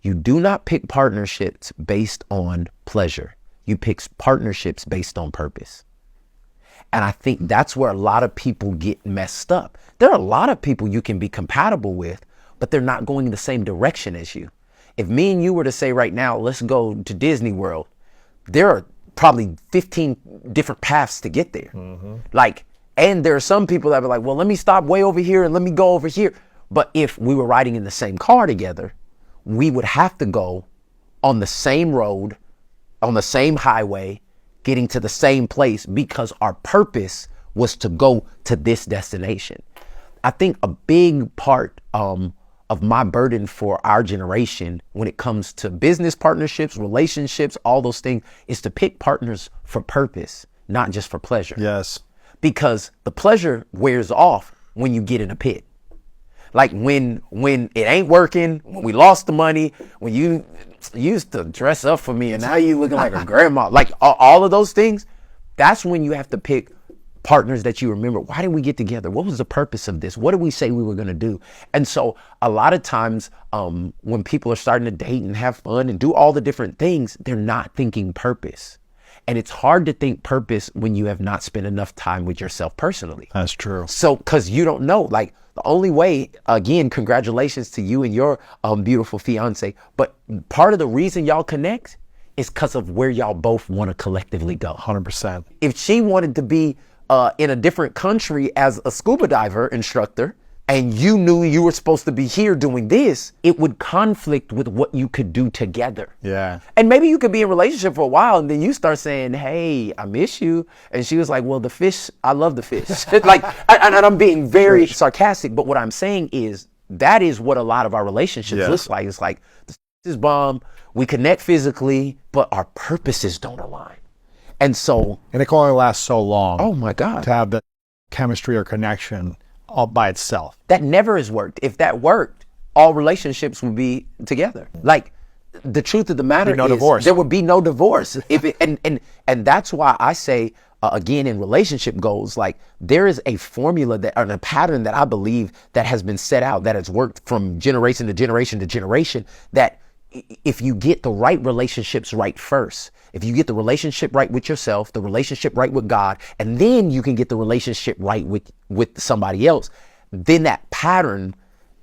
You do not pick partnerships based on pleasure. You pick partnerships based on purpose. And I think that's where a lot of people get messed up. There are a lot of people you can be compatible with, but they're not going the same direction as you. If me and you were to say right now, let's go to Disney World, there are probably 15 different paths to get there. And there are some people that are like, well, let me stop way over here and let me go over here. But if we were riding in the same car together, we would have to go on the same road, on the same highway, getting to the same place because our purpose was to go to this destination. I think a big part of my burden for our generation when it comes to business partnerships, relationships, all those things is to pick partners for purpose, not just for pleasure. Yes. Because the pleasure wears off when you get in a pit. Like when it ain't working, when we lost the money, when you used to dress up for me and now you looking like a grandma, like all of those things, that's when you have to pick partners that you remember. Why did we get together? What was the purpose of this? What did we say we were going to do? And so a lot of times when people are starting to date and have fun and do all the different things, they're not thinking purpose. And it's hard to think purpose when you have not spent enough time with yourself personally. That's true. So, because you don't know, like the only way, again, congratulations to you and your beautiful fiance. But part of the reason y'all connect is because of where y'all both want to collectively go. 100%. If she wanted to be in a different country as a scuba diver instructor, and you knew you were supposed to be here doing this, it would conflict with what you could do together. Yeah. And maybe you could be in a relationship for a while and then you start saying, hey, I miss you. And she was like, well, the fish, I love the fish. Like, and I'm being very sarcastic, but what I'm saying is that is what a lot of our relationships looks like. It's like, this is bomb, we connect physically, but our purposes don't align. And so. And it can only last so long. Oh my God. To have the chemistry or connection all by itself. That never has worked. If that worked, all relationships would be together. Like the truth of the matter is divorce. There would be no divorce. If it, and that's why I say again in relationship goals, like there is a formula that and a pattern that I believe that has been set out that has worked from generation to generation to generation. That if you get the right relationships right first, if you get the relationship right with yourself, the relationship right with God, and then you can get the relationship right with somebody else, then that pattern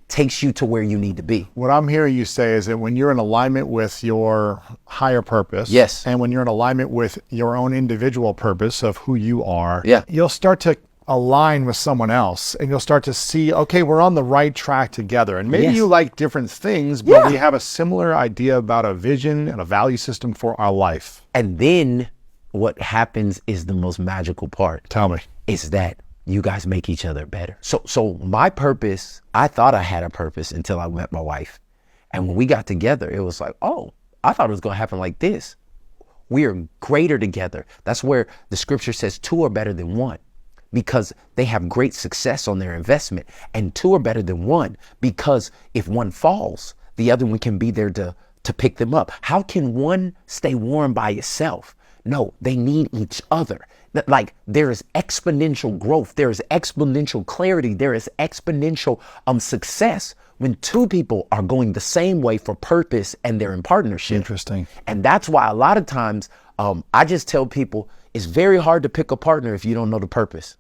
takes you to where you need to be. What I'm hearing you say is that when you're in alignment with your higher purpose, yes, and when you're in alignment with your own individual purpose of who you are, yeah, you'll start to align with someone else and you'll start to see, okay, we're on the right track together. And maybe you like different things, but we have a similar idea about a vision and a value system for our life. And then what happens is the most magical part. Tell me. Is that you guys make each other better. So my purpose, I thought I had a purpose until I met my wife. And when we got together, it was like, oh, I thought it was going to happen like this. We are greater together. That's where the scripture says two are better than one, because they have great success on their investment. And two are better than one because if one falls, the other one can be there to pick them up. How can one stay warm by itself? No, they need each other. Like there is exponential growth. There is exponential clarity. There is exponential success when two people are going the same way for purpose and they're in partnership. Interesting. And that's why a lot of times I just tell people it's very hard to pick a partner if you don't know the purpose.